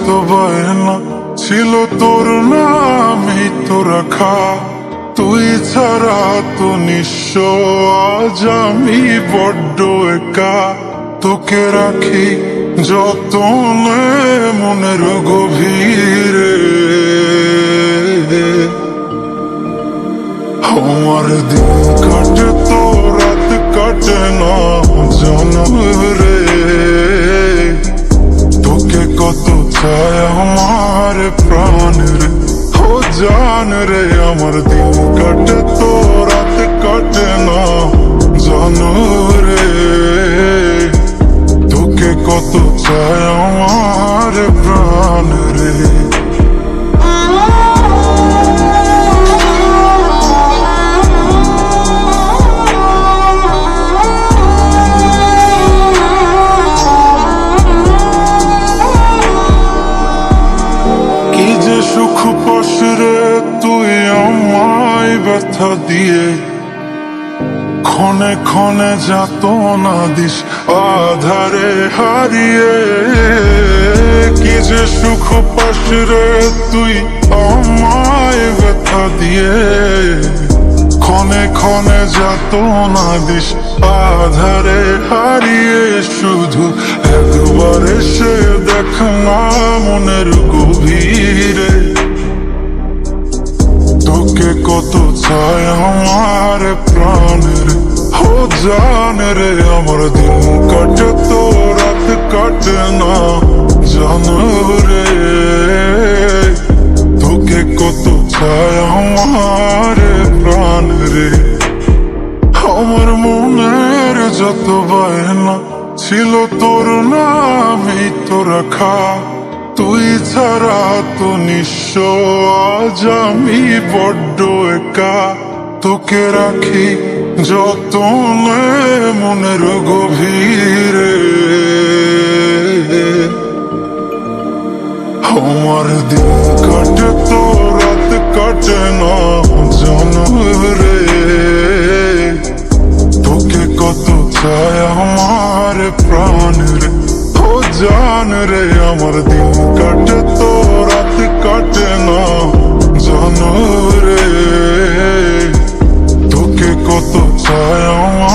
যত বায়না ছিল তোর নামই তো রাখা, তুই ছাড়া তো নিঃস্ব আজ আমি বড্ড একা। তোকে রাখি যতনে মনের গভীরে, আমার দিন কাটে তো রাত কাটে না জানো রে। তোকে কত চায় আমার প্রাণ রে, ও জান রে। আমার দিন কাটে তো রাত কাটে না জানো রে। তোকে কত চায় আমার প্রাণ রে। সুখ পাস রে তুই আমায় ব্যথা দিয়ে, ক্ষণে ক্ষণে যাতনা দিস আধারে হারিয়ে। কি যে সুখ পাস রে তুই আমায় ব্যথা দিয়ে, ক্ষণে ক্ষণে যাতনা দিস আধারে হারিয়ে। শুধু একবার এসে দেখ না মনের গভীরে, তোকে কত চায় আমার প্রাণ রে, ও জান রে। আমার দিন কাটে তো রাত কাটে না জানো রে। তোকে কত চায় আমার প্রাণ রে। আমার মনের যত বায়না ছিল তোর নামই তো রাখা, তুই ছাড়া তো নিঃস্ব আজ আমি বড্ড একা। তোকে রাখি যতনে মনের গভীরে, আমার দিন কাটে তো রাত কাটে না জানো রে। তোকে কত চায় আমার প্রাণ রে, ও জান রে। আমার দিন কাটে তো রাত কাটে না জানো রে। তোকে কত চায় আমার